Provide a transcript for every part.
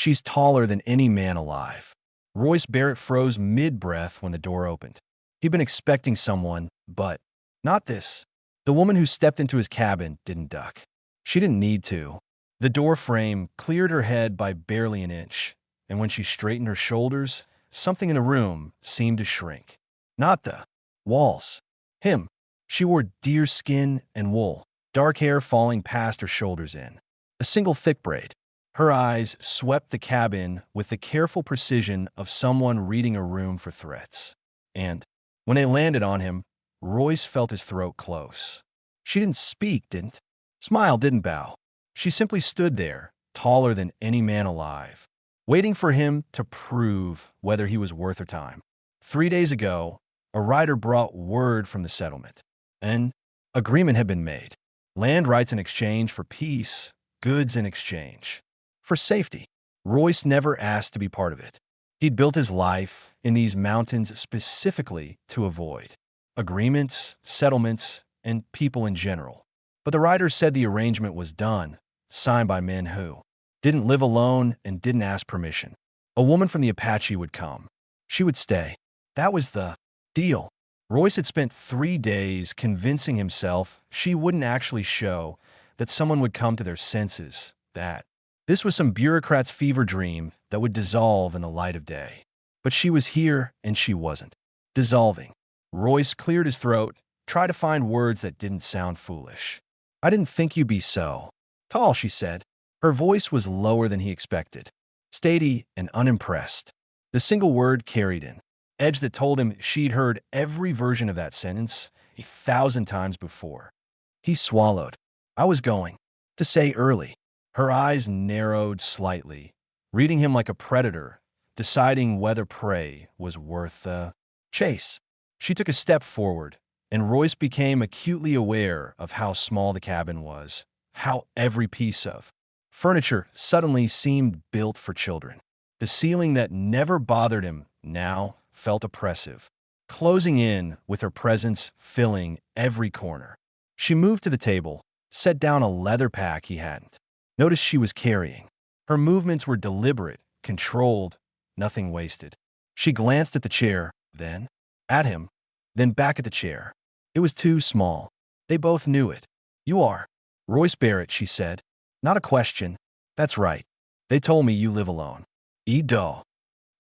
She's taller than any man alive. Royce Barrett froze mid-breath when the door opened. He'd been expecting someone, but not this. The woman who stepped into his cabin didn't duck. She didn't need to. The door frame cleared her head by barely an inch, and when she straightened her shoulders, something in the room seemed to shrink. Not the walls. Him. She wore deer skin and wool, dark hair falling past her shoulders in a single thick braid. Her eyes swept the cabin with the careful precision of someone reading a room for threats. And when they landed on him, Royce felt his throat close. She didn't speak, didn't smile, didn't bow. She simply stood there, taller than any man alive, waiting for him to prove whether he was worth her time. 3 days ago, a rider brought word from the settlement. An agreement had been made. Land rights in exchange for peace, goods in exchange for safety. Royce never asked to be part of it. He'd built his life in these mountains specifically to avoid agreements, settlements, and people in general. But the riders said the arrangement was done, signed by men who didn't live alone and didn't ask permission. A woman from the Apache would come. She would stay. That was the deal. Royce had spent 3 days convincing himself she wouldn't actually show, that someone would come to their senses, that this was some bureaucrat's fever dream that would dissolve in the light of day. But she was here, and she wasn't dissolving. Royce cleared his throat, tried to find words that didn't sound foolish. "I didn't think you'd be so tall," she said. Her voice was lower than he expected, steady and unimpressed. The single word carried an edge that told him she'd heard every version of that sentence 1,000 times before. He swallowed. "I was going to say early." Her eyes narrowed slightly, reading him like a predator, deciding whether prey was worth the chase. She took a step forward, and Royce became acutely aware of how small the cabin was, how every piece of furniture suddenly seemed built for children. The ceiling that never bothered him now felt oppressive, closing in with her presence filling every corner. She moved to the table, set down a leather pack he hadn't noticed she was carrying. Her movements were deliberate, controlled, nothing wasted. She glanced at the chair, then at him, then back at the chair. It was too small. They both knew it. "You are Royce Barrett," she said. "Not a question." "That's right. They told me you live alone." "Edo."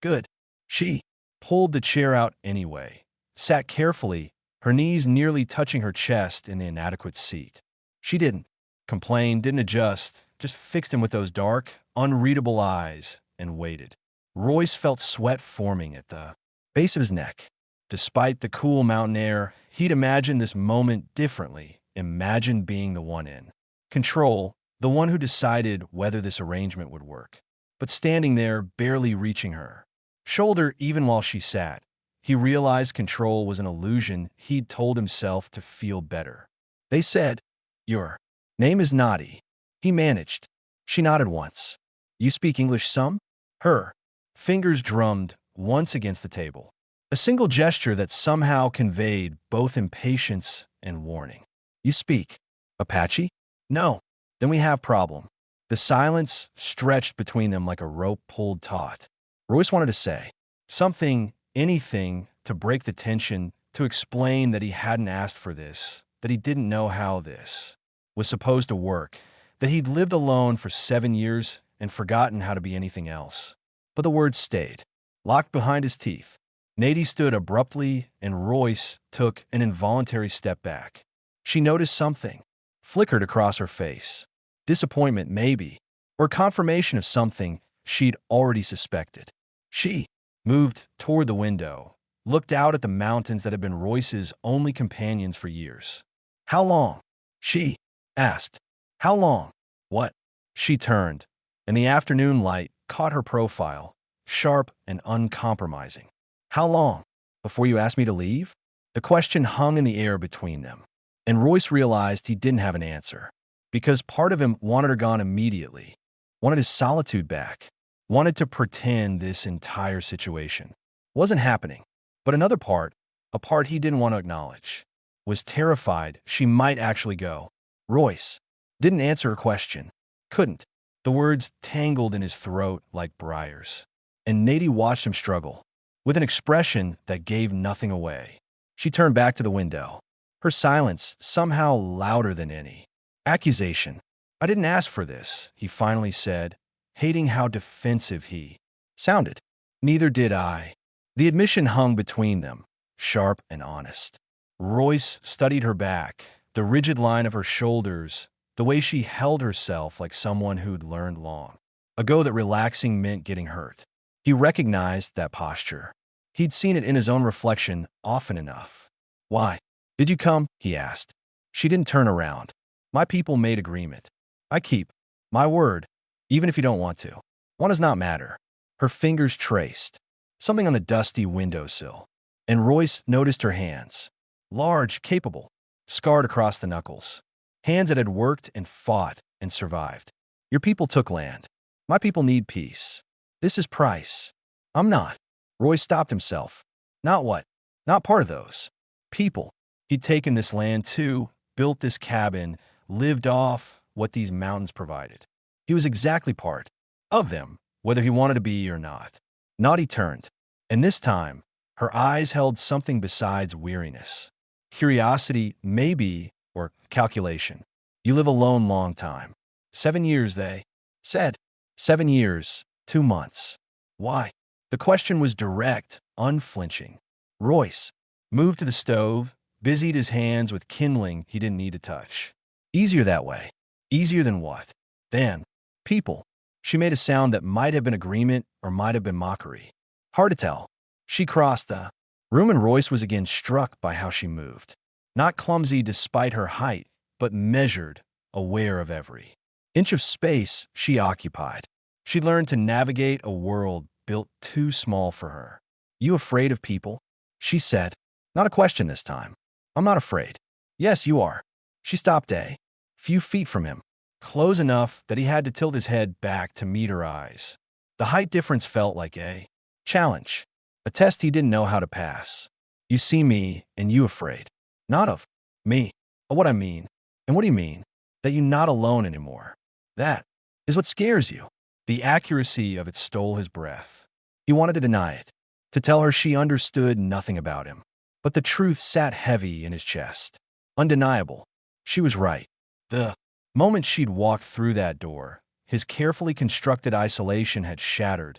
"Good." She pulled the chair out anyway, sat carefully, her knees nearly touching her chest in the inadequate seat. She didn't complain, didn't adjust, just fixed him with those dark, unreadable eyes and waited. Royce felt sweat forming at the base of his neck. Despite the cool mountain air, he'd imagined this moment differently, imagined being the one in control, the one who decided whether this arrangement would work. But standing there, barely reaching her shoulder even while she sat, he realized control was an illusion he'd told himself to feel better. They said, "Your name is Nadi." He managed. She nodded once. "You speak English some?" Her fingers drummed once against the table, a single gesture that somehow conveyed both impatience and warning. "You speak Apache?" "No." "Then we have problem." The silence stretched between them like a rope pulled taut. Royce wanted to say something, anything, to break the tension, to explain that he hadn't asked for this, that he didn't know how this was supposed to work, that he'd lived alone for 7 years and forgotten how to be anything else. But the words stayed, locked behind his teeth. Nady stood abruptly, and Royce took an involuntary step back. She noticed something flickered across her face. Disappointment, maybe, or confirmation of something she'd already suspected. She moved toward the window, looked out at the mountains that had been Royce's only companions for years. "How long?" she asked. "How long?" "What?" She turned, and the afternoon light caught her profile, sharp and uncompromising. "How long? Before you asked me to leave?" The question hung in the air between them, and Royce realized he didn't have an answer, because part of him wanted her gone immediately, wanted his solitude back, wanted to pretend this entire situation wasn't happening. But another part, a part he didn't want to acknowledge, was terrified she might actually go. Royce didn't answer her question, couldn't. The words tangled in his throat like briars. And Nady watched him struggle, with an expression that gave nothing away. She turned back to the window, her silence somehow louder than any accusation. I didn't ask for this, he finally said, hating how defensive he sounded. Neither did I. The admission hung between them, sharp and honest. Royce studied her back, the rigid line of her shoulders, the way she held herself like someone who'd learned long ago that relaxing meant getting hurt. He recognized that posture. He'd seen it in his own reflection often enough. Why did you come? He asked. She didn't turn around. My people made agreement. I keep my word, even if you don't want to. One does not matter. Her fingers traced something on the dusty windowsill, and Royce noticed her hands. Large, capable, scarred across the knuckles. Hands that had worked and fought and survived. Your people took land. My people need peace. This is price. I'm not. Royce stopped himself. Not what? Not part of those people. He'd taken this land too, built this cabin, lived off what these mountains provided. He was exactly part of them, whether he wanted to be or not. Naughty turned, and this time, her eyes held something besides weariness. Curiosity, maybe, or calculation. You live alone long time. 7 years, they said. 7 years, 2 months. Why? The question was direct, unflinching. Royce moved to the stove, busied his hands with kindling he didn't need to touch. Easier that way. Easier than what? Than people. She made a sound that might have been agreement or might have been mockery. Hard to tell. She crossed the room and Royce was again struck by how she moved. Not clumsy despite her height, but measured, aware of every inch of space she occupied. She learned to navigate a world built too small for her. You afraid of people? She said. Not a question this time. I'm not afraid. Yes, you are. She stopped a few feet from him, close enough that he had to tilt his head back to meet her eyes. The height difference felt like a challenge, a test he didn't know how to pass. You see me, and you afraid. Not of me. Of what I mean. And what do you mean? That you're not alone anymore. That is what scares you. The accuracy of it stole his breath. He wanted to deny it, to tell her she understood nothing about him. But the truth sat heavy in his chest. Undeniable. She was right. The moment she'd walked through that door, his carefully constructed isolation had shattered,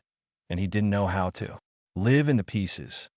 and he didn't know how to live in the pieces.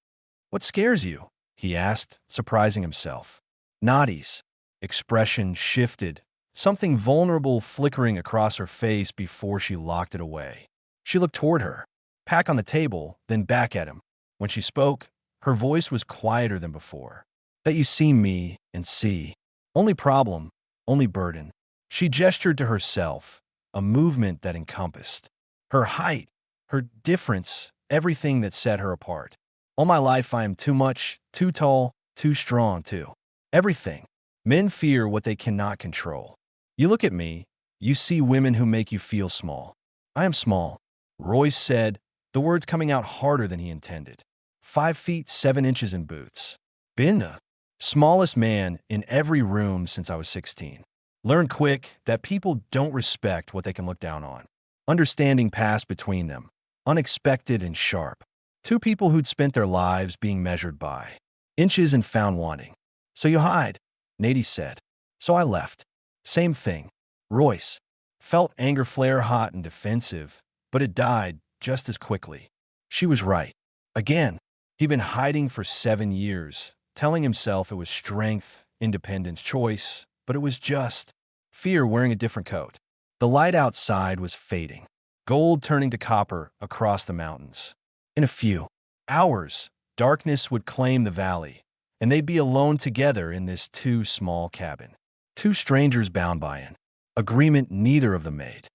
What scares you? He asked, surprising himself. Nadi's expression shifted, something vulnerable flickering across her face before she locked it away. She looked toward her, pack on the table, then back at him. When she spoke, her voice was quieter than before. That you see me and see. Only problem, only burden. She gestured to herself, a movement that encompassed her height, her difference, everything that set her apart. All my life I am too much, too tall, too strong, too. Everything. Men fear what they cannot control. You look at me, you see women who make you feel small. I am small, Royce said, the words coming out harder than he intended. 5 feet 7 inches in boots. Been the smallest man in every room since I was 16. Learned quick that people don't respect what they can look down on. Understanding passed between them, unexpected and sharp. Two people who'd spent their lives being measured by inches and found wanting. So you hide, Nady said. So I left. Same thing. Royce felt anger flare hot and defensive, but it died just as quickly. She was right. Again, he'd been hiding for 7 years, telling himself it was strength, independence, choice, but it was just fear wearing a different coat. The light outside was fading, gold turning to copper across the mountains. In a few hours, darkness would claim the valley, and they'd be alone together in this too small cabin. Two strangers bound by an agreement neither of them made.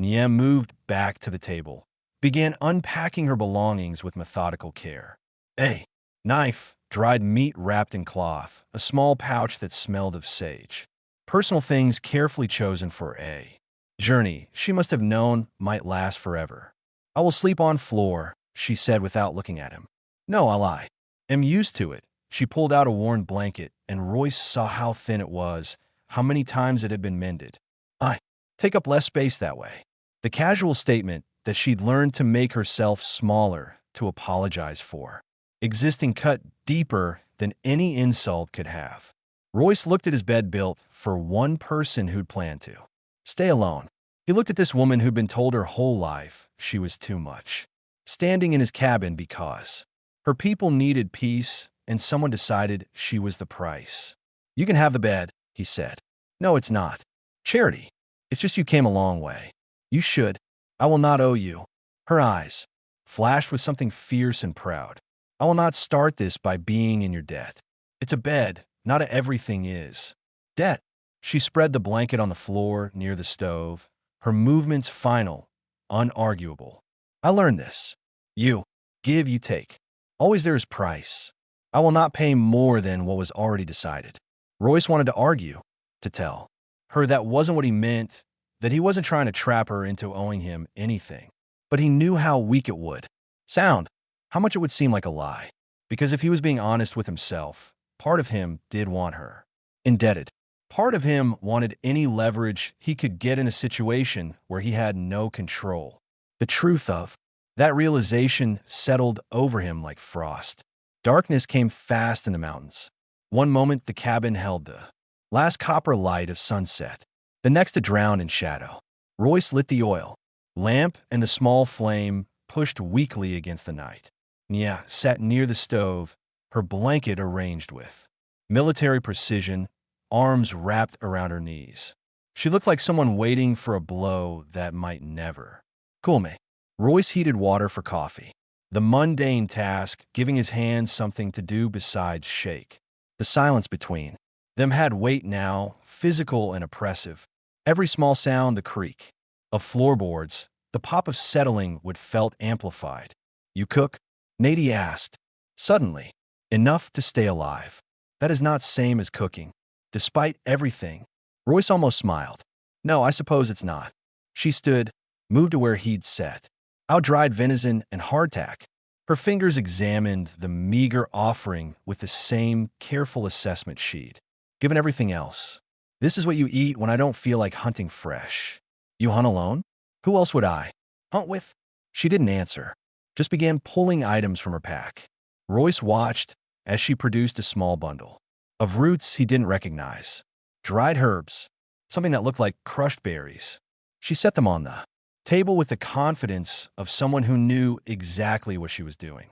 Niem moved back to the table, began unpacking her belongings with methodical care. A knife, dried meat wrapped in cloth, a small pouch that smelled of sage. Personal things carefully chosen for a journey she must have known might last forever. I will sleep on floor, she said without looking at him. No, I am used to it. She pulled out a worn blanket, and Royce saw how thin it was, how many times it had been mended. I take up less space that way. The casual statement that she'd learned to make herself smaller to apologize for, existing cut deeper than any insult could have. Royce looked at his bed built for one person who'd planned to stay alone. He looked at this woman who'd been told her whole life she was too much, standing in his cabin because her people needed peace and someone decided she was the price. "You can have the bed," he said. "No, it's not charity. It's just you came a long way. You should. I will not owe you." Her eyes flashed with something fierce and proud. "I will not start this by being in your debt. It's a bed, not a everything is debt." She spread the blanket on the floor near the stove, her movements final, unarguable. "I learned this. You give, you take. Always there is price. I will not pay more than what was already decided." Royce wanted to argue, to tell her that wasn't what he meant, that he wasn't trying to trap her into owing him anything. But he knew how weak it would sound, how much it would seem like a lie. Because if he was being honest with himself, part of him did want her indebted. Part of him wanted any leverage he could get in a situation where he had no control. The truth of that realization settled over him like frost. Darkness came fast in the mountains. One moment the cabin held the last copper light of sunset, the next to drown in shadow. Royce lit the oil lamp and the small flame pushed weakly against the night. Nya sat near the stove, her blanket arranged with military precision, arms wrapped around her knees. She looked like someone waiting for a blow that might never cool me. Royce heated water for coffee, the mundane task giving his hands something to do besides shake. The silence between them had weight now, physical and oppressive. Every small sound, the creak of floorboards, the pop of settling would felt amplified. "You cook?" Nady asked. Suddenly, enough to stay alive. "That is not same as cooking." Despite everything, Royce almost smiled. "No, I suppose it's not." She stood, moved to where he'd sat. Out-dried venison and hardtack. Her fingers examined the meager offering with the same careful assessment she'd given everything else. "This is what you eat when I don't feel like hunting fresh." "You hunt alone?" "Who else would I hunt with?" She didn't answer, just began pulling items from her pack. Royce watched as she produced a small bundle of roots he didn't recognize. Dried herbs, something that looked like crushed berries. She set them on the table with the confidence of someone who knew exactly what she was doing.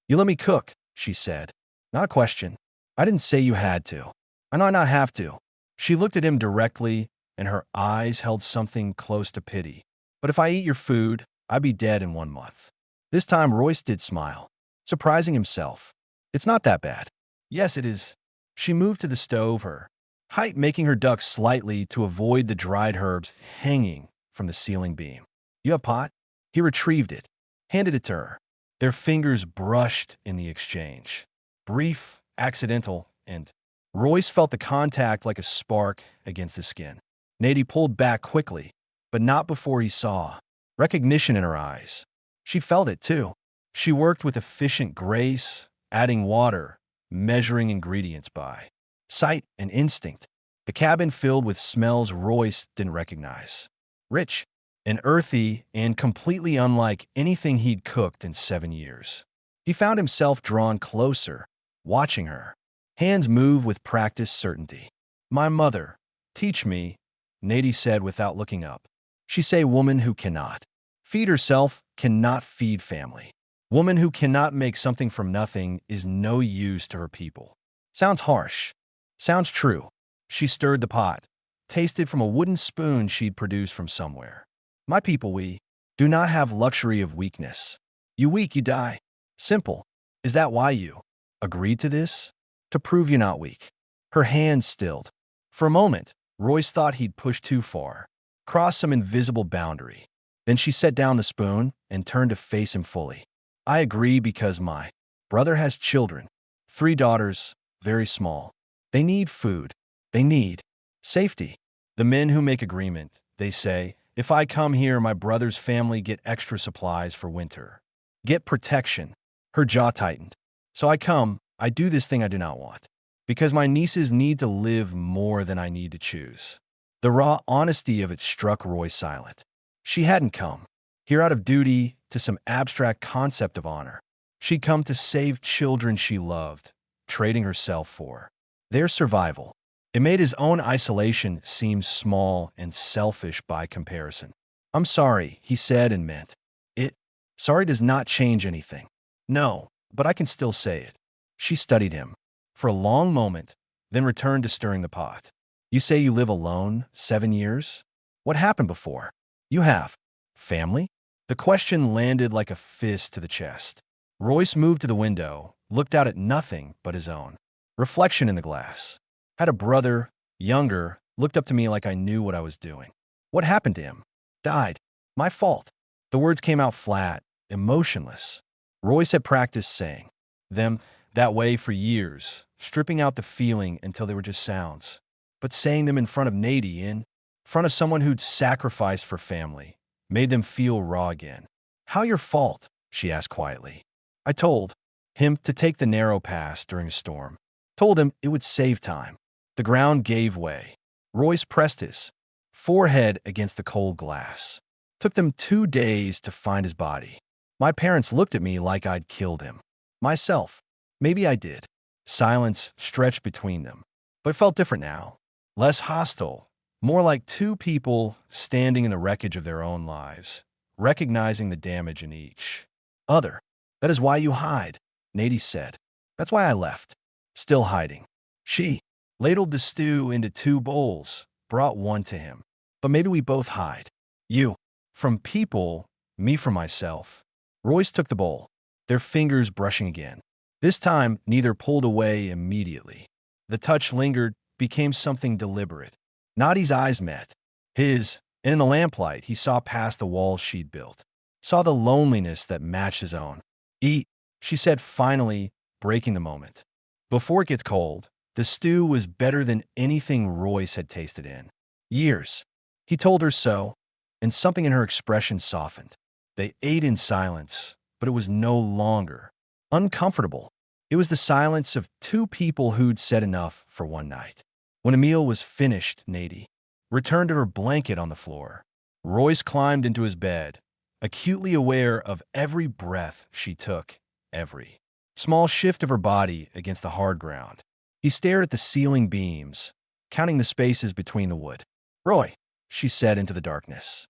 "You let me cook," she said. "Not a question. I didn't say you had to. I might not have to." She looked at him directly, and her eyes held something close to pity. "But if I eat your food, I'd be dead in 1 month." This time Royce did smile, surprising himself. "It's not that bad." "Yes, it is." She moved to the stove, her height making her duck slightly to avoid the dried herbs hanging from the ceiling beam. "You have pot?" He retrieved it, handed it to her. Their fingers brushed in the exchange. Brief, accidental, and Royce felt the contact like a spark against his skin. Nady pulled back quickly, but not before he saw recognition in her eyes. She felt it, too. She worked with efficient grace, adding water, measuring ingredients by sight and instinct. The cabin filled with smells Royce didn't recognize. Rich and earthy and completely unlike anything he'd cooked in 7 years. He found himself drawn closer, watching her. Hands move with practiced certainty. "My mother, teach me," Nady said without looking up. She say woman who cannot feed herself cannot feed family. Woman who cannot make something from nothing is no use to her people. Sounds harsh. Sounds true. She stirred the pot, tasted from a wooden spoon she'd produced from somewhere. "My people, we do not have luxury of weakness. You weak, you die. Simple. Is that why you agreed to this? To prove you're not weak." Her hands stilled. For a moment, Royce thought he'd pushed too far, crossed some invisible boundary. Then she set down the spoon and turned to face him fully. "I agree because my brother has children. 3 daughters, very small. They need food. They need safety. The men who make agreement, they say, if I come here, my brother's family get extra supplies for winter. Get protection." Her jaw tightened. "So I come, I do this thing I do not want. Because my nieces need to live more than I need to choose." The raw honesty of it struck Roy silent. She hadn't come here out of duty to some abstract concept of honor. She'd come to save children she loved, trading herself for their survival. It made his own isolation seem small and selfish by comparison. I'm sorry, he said and meant it. Sorry does not change anything. No, but I can still say it. She studied him for a long moment, then returned to stirring the pot. You say you live alone 7 years? What happened before? You have family? The question landed like a fist to the chest. Royce moved to the window, looked out at nothing but his own reflection in the glass. Had a brother, younger, looked up to me like I knew what I was doing. What happened to him? Died. My fault. The words came out flat, emotionless. Royce had practiced saying them that way for years, stripping out the feeling until they were just sounds. But saying them in front of Nady, in front of someone who'd sacrificed for family, made them feel raw again. How your fault? She asked quietly. I told him to take the narrow pass during a storm. Told him it would save time. The ground gave way. Royce pressed his forehead against the cold glass. Took them 2 days to find his body. My parents looked at me like I'd killed him. Myself. Maybe I did. Silence stretched between them, but it felt different now. Less hostile. More like two people standing in the wreckage of their own lives, recognizing the damage in each other. That is why you hide, Nady said. That's why I left. Still hiding. She ladled the stew into 2 bowls, brought one to him. But maybe we both hide. You from people, me from myself. Royce took the bowl, their fingers brushing again. This time, neither pulled away immediately. The touch lingered, became something deliberate. Nady's eyes met his, and in the lamplight, he saw past the walls she'd built. Saw the loneliness that matched his own. Eat, she said finally, breaking the moment. Before it gets cold, the stew was better than anything Royce had tasted in years. He told her so, and something in her expression softened. They ate in silence, but it was no longer uncomfortable. It was the silence of 2 people who'd said enough for one night. When a meal was finished, Nady returned to her blanket on the floor. Royce climbed into his bed, acutely aware of every breath she took, every small shift of her body against the hard ground. He stared at the ceiling beams, counting the spaces between the wood. Roy, she said into the darkness.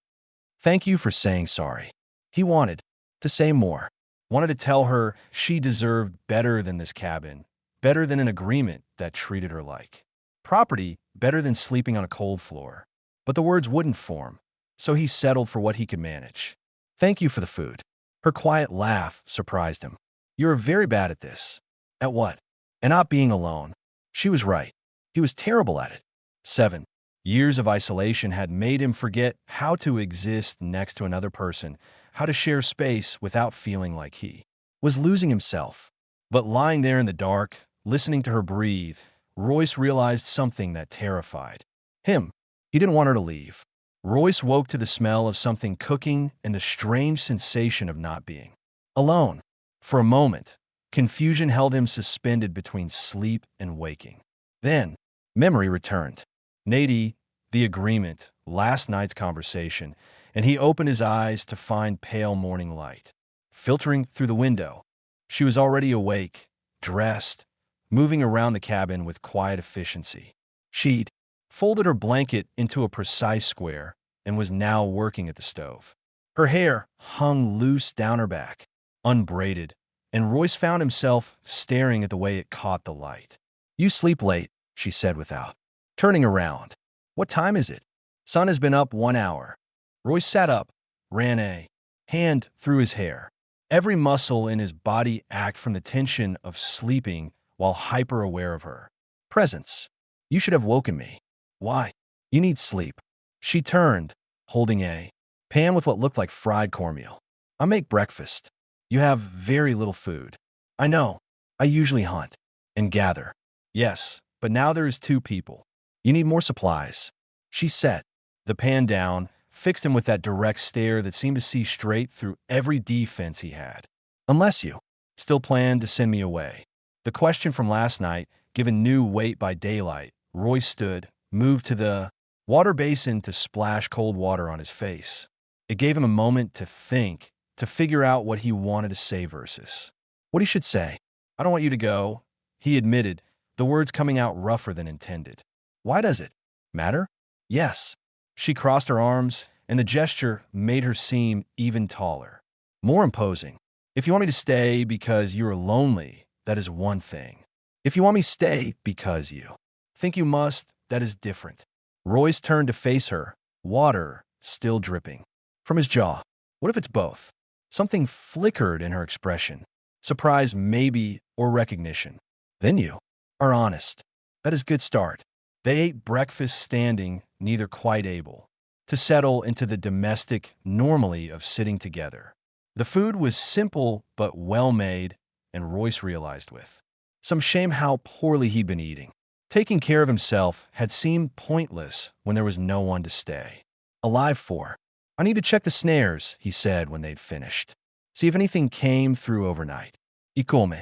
Thank you for saying sorry. He wanted to say more. Wanted to tell her she deserved better than this cabin, better than an agreement that treated her like property, better than sleeping on a cold floor. But the words wouldn't form, so he settled for what he could manage. Thank you for the food. Her quiet laugh surprised him. You're very bad at this. At what? At not being alone. She was right. He was terrible at it. 7 years of isolation had made him forget how to exist next to another person, how to share space without feeling like he was losing himself. But lying there in the dark, listening to her breathe, Royce realized something that terrified him. He didn't want her to leave. Royce woke to the smell of something cooking and the strange sensation of not being alone. For a moment, confusion held him suspended between sleep and waking. Then, memory returned. Nady, the agreement, last night's conversation, and he opened his eyes to find pale morning light filtering through the window. She was already awake, dressed, moving around the cabin with quiet efficiency. She'd folded her blanket into a precise square and was now working at the stove. Her hair hung loose down her back, unbraided, and Royce found himself staring at the way it caught the light. You sleep late, she said without turning around. What time is it? Sun has been up 1 hour. Royce sat up, ran a hand through his hair. Every muscle in his body ached from the tension of sleeping while hyper-aware of her presence. You should have woken me. Why? You need sleep. She turned, holding a pan with what looked like fried cornmeal. I'll make breakfast. You have very little food. I know. I usually hunt and gather. Yes, but now there is 2 people. You need more supplies. She set the pan down, fixed him with that direct stare that seemed to see straight through every defense he had. Unless you still plan to send me away. The question from last night, given new weight by daylight, Roy stood, moved to the water basin to splash cold water on his face. It gave him a moment to think, to figure out what he wanted to say versus what he should say. I don't want you to go, he admitted, the words coming out rougher than intended. Why does it matter? Yes. She crossed her arms, and the gesture made her seem even taller, more imposing. If you want me to stay because you are lonely, that is one thing. If you want me to stay because you think you must, that is different. Royce turned to face her, water still dripping from his jaw. What if it's both? Something flickered in her expression. Surprise, maybe, or recognition. Then you are honest. That is a good start. They ate breakfast standing, neither quite able to settle into the domestic normally of sitting together. The food was simple but well made, and Royce realized with some shame how poorly he'd been eating. Taking care of himself had seemed pointless when there was no one to stay alive for. I need to check the snares, he said when they'd finished. See if anything came through overnight. Y come.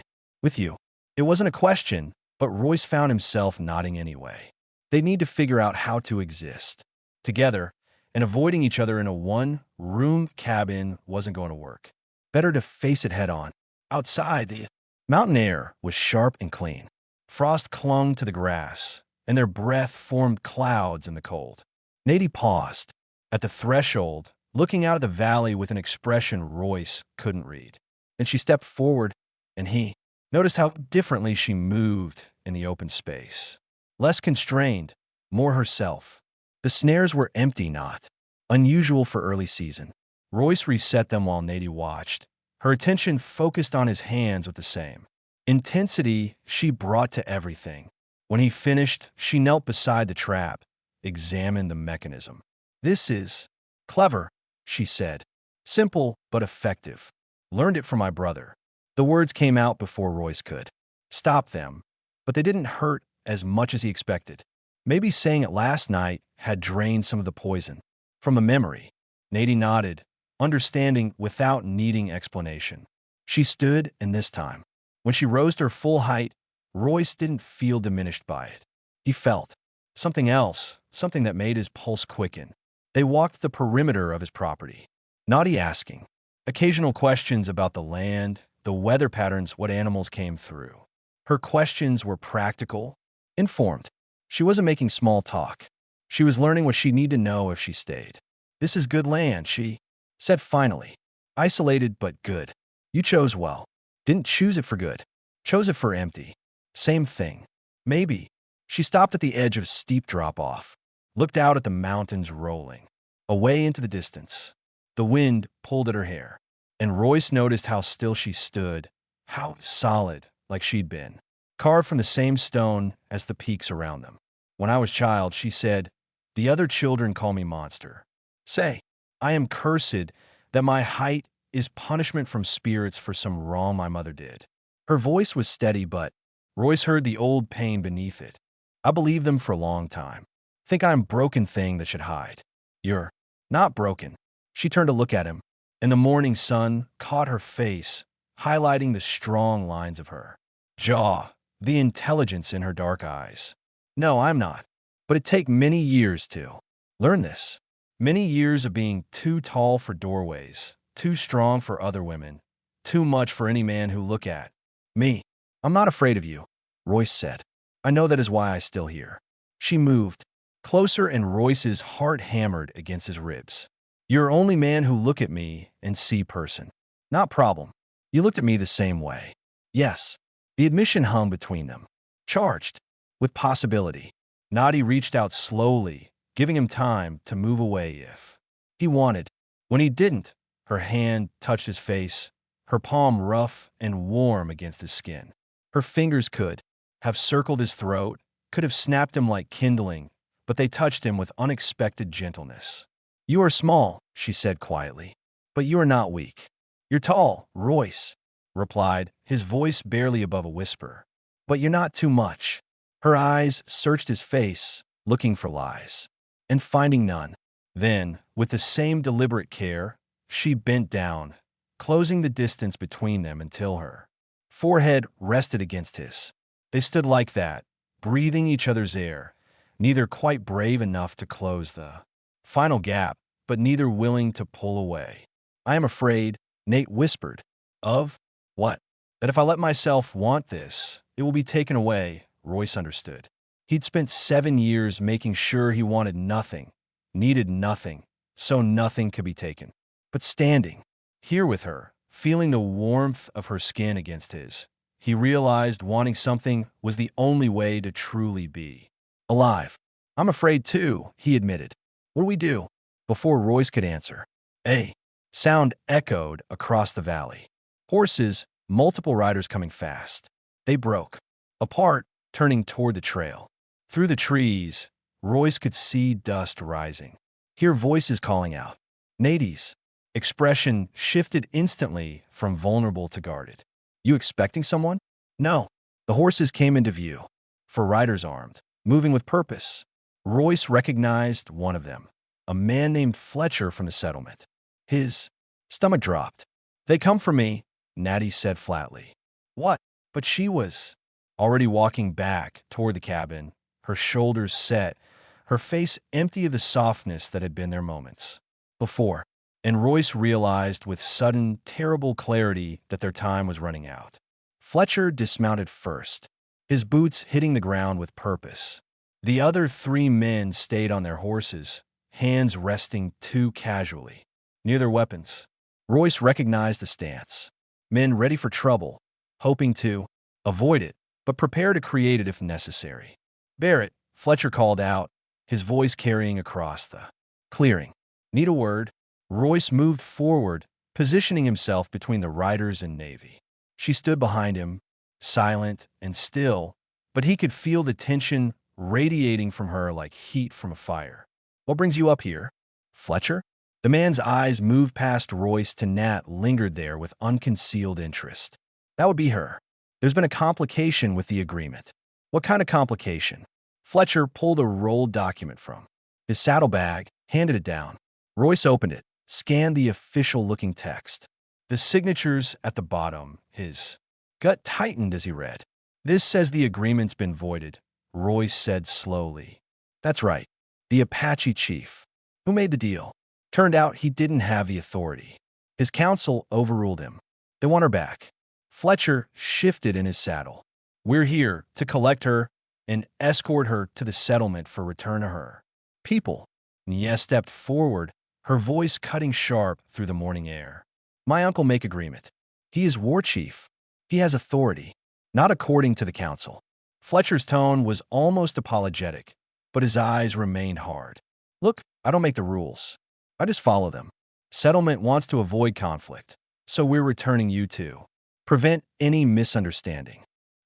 With you. It wasn't a question, but Royce found himself nodding anyway. They need to figure out how to exist together, and avoiding each other in a one-room cabin wasn't going to work. Better to face it head-on. Outside, the mountain air was sharp and clean. Frost clung to the grass, and their breath formed clouds in the cold. Nadie paused at the threshold, looking out at the valley with an expression Royce couldn't read. And she stepped forward, and he noticed how differently she moved in the open space. Less constrained, more herself. The snares were empty, not unusual for early season. Royce reset them while Nadie watched, her attention focused on his hands with the same intensity she brought to everything. When he finished, she knelt beside the trap, examined the mechanism. This is clever, she said. Simple but effective. Learned it from my brother. The words came out before Royce could stop them, but they didn't hurt as much as he expected. Maybe saying it last night had drained some of the poison from a memory. Nadie nodded, understanding without needing explanation. She stood, and this time, when she rose to her full height, Royce didn't feel diminished by it. He felt something else, something that made his pulse quicken. They walked the perimeter of his property, Nadie asking occasional questions about the land, the weather patterns, what animals came through. Her questions were practical, informed. She wasn't making small talk. She was learning what she needed to know if she stayed. This is good land, she said finally. Isolated but good. You chose well. Didn't choose it for good. Chose it for empty. Same thing. Maybe. She stopped at the edge of a steep drop-off, looked out at the mountains rolling away into the distance. The wind pulled at her hair, and Royce noticed how still she stood, how solid, like she'd been, carved from the same stone as the peaks around them. When I was a child, she said, the other children call me monster. Say, I am cursed that my height is punishment from spirits for some wrong my mother did. Her voice was steady, but Royce heard the old pain beneath it. I believed them for a long time. Think I'm a broken thing that should hide. You're not broken. She turned to look at him, and the morning sun caught her face, highlighting the strong lines of her jaw, the intelligence in her dark eyes. No, I'm not. But it'd take many years to learn this. Many years of being too tall for doorways, too strong for other women, too much for any man who look at me. I'm not afraid of you, Royce said. I know that is why I'm still here. She moved closer, and Royce's heart hammered against his ribs. You're only man who look at me and see person. Not problem. You looked at me the same way. Yes. The admission hung between them, charged with possibility. Nadie reached out slowly, giving him time to move away if he wanted. When he didn't, her hand touched his face, her palm rough and warm against his skin. Her fingers could have circled his throat, could have snapped him like kindling, but they touched him with unexpected gentleness. You are small, she said quietly, but you are not weak. You're tall, Royce replied, his voice barely above a whisper. But you're not too much. Her eyes searched his face, looking for lies, and finding none. Then, with the same deliberate care, she bent down, closing the distance between them until her forehead rested against his. They stood like that, breathing each other's air, neither quite brave enough to close the final gap. but neither willing to pull away. I am afraid, Nate whispered. Of what? That if I let myself want this, it will be taken away, Royce understood. He'd spent 7 years making sure he wanted nothing, needed nothing, so nothing could be taken. But standing here with her, feeling the warmth of her skin against his, he realized wanting something was the only way to truly be alive. I'm afraid too, he admitted. What do we do? Before Royce could answer, a sound echoed across the valley. Horses, multiple riders coming fast. They broke apart, turning toward the trail. Through the trees, Royce could see dust rising. Hear voices calling out. Nate's expression shifted instantly from vulnerable to guarded. You expecting someone? No. The horses came into view. 4 riders armed, moving with purpose. Royce recognized one of them, a man named Fletcher from the settlement. His stomach dropped. They come for me, Natty said flatly. What? But she was already walking back toward the cabin, her shoulders set, her face empty of the softness that had been there moments before. And Royce realized with sudden, terrible clarity that their time was running out. Fletcher dismounted first, his boots hitting the ground with purpose. The other 3 men stayed on their horses, hands resting too casually near their weapons. Royce recognized the stance. Men ready for trouble, hoping to avoid it, but prepare to create it if necessary. Barrett, Fletcher called out, his voice carrying across the clearing. Need a word? Royce moved forward, positioning himself between the riders and Navy. She stood behind him, silent and still, but he could feel the tension radiating from her like heat from a fire. What brings you up here? Fletcher? The man's eyes moved past Royce to Nat, lingered there with unconcealed interest. That would be her. There's been a complication with the agreement. What kind of complication? Fletcher pulled a rolled document from his saddlebag, handed it down. Royce opened it, scanned the official-looking text. The signatures at the bottom, his gut tightened as he read. This says the agreement's been voided, Royce said slowly. That's right, the Apache chief. Who made the deal? Turned out he didn't have the authority. His council overruled him. They want her back. Fletcher shifted in his saddle. We're here to collect her and escort her to the settlement for return to her people. Nia stepped forward, her voice cutting sharp through the morning air. My uncle make agreement. He is war chief. He has authority, not according to the council. Fletcher's tone was almost apologetic, but his eyes remained hard. Look, I don't make the rules. I just follow them. Settlement wants to avoid conflict, so we're returning you to prevent any misunderstanding.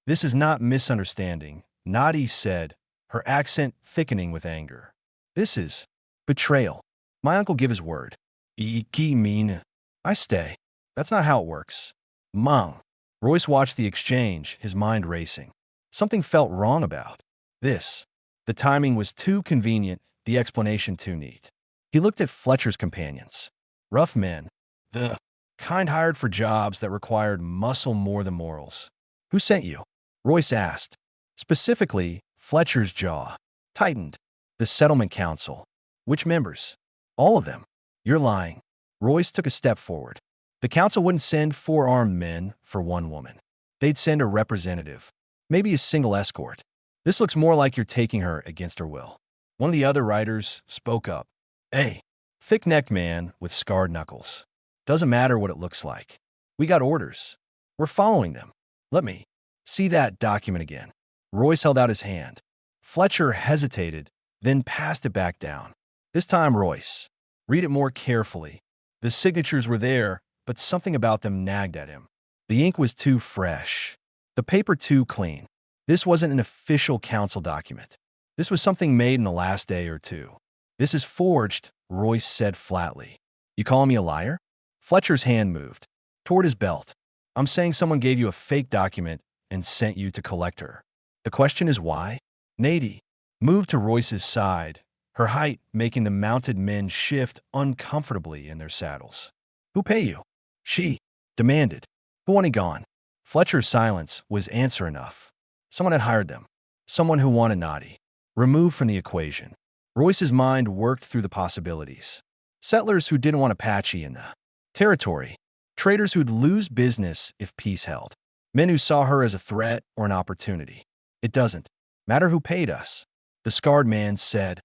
This is not misunderstanding, Nadi said, her accent thickening with anger. This is betrayal. My uncle give his word. Iki mean I stay. That's not how it works. Mom. Royce watched the exchange, his mind racing. Something felt wrong about this. The timing was too convenient, the explanation too neat. He looked at Fletcher's companions. Rough men. The kind hired for jobs that required muscle more than morals. Who sent you? Royce asked. Specifically, Fletcher's jaw tightened. The settlement council. Which members? All of them. You're lying. Royce took a step forward. The council wouldn't send 4 armed men for 1 woman. They'd send a representative. Maybe a single escort. This looks more like you're taking her against her will. One of the other riders spoke up. A thick-necked man with scarred knuckles. Doesn't matter what it looks like. We got orders. We're following them. Let me see that document again. Royce held out his hand. Fletcher hesitated, then passed it back down. This time, Royce. Read it more carefully. The signatures were there, but something about them nagged at him. The ink was too fresh. The paper too clean. This wasn't an official council document. This was something made in the last day or two. This is forged, Royce said flatly. You calling me a liar? Fletcher's hand moved toward his belt. I'm saying someone gave you a fake document and sent you to collect her. The question is why? Nady moved to Royce's side, her height making the mounted men shift uncomfortably in their saddles. Who pay you? She demanded. Who wanted gone? Fletcher's silence was answer enough. Someone had hired them. Someone who wanted Nadi removed from the equation. Royce's mind worked through the possibilities. Settlers who didn't want Apache in the territory. Traders who'd lose business if peace held. Men who saw her as a threat or an opportunity. It doesn't matter who paid us. The scarred man said,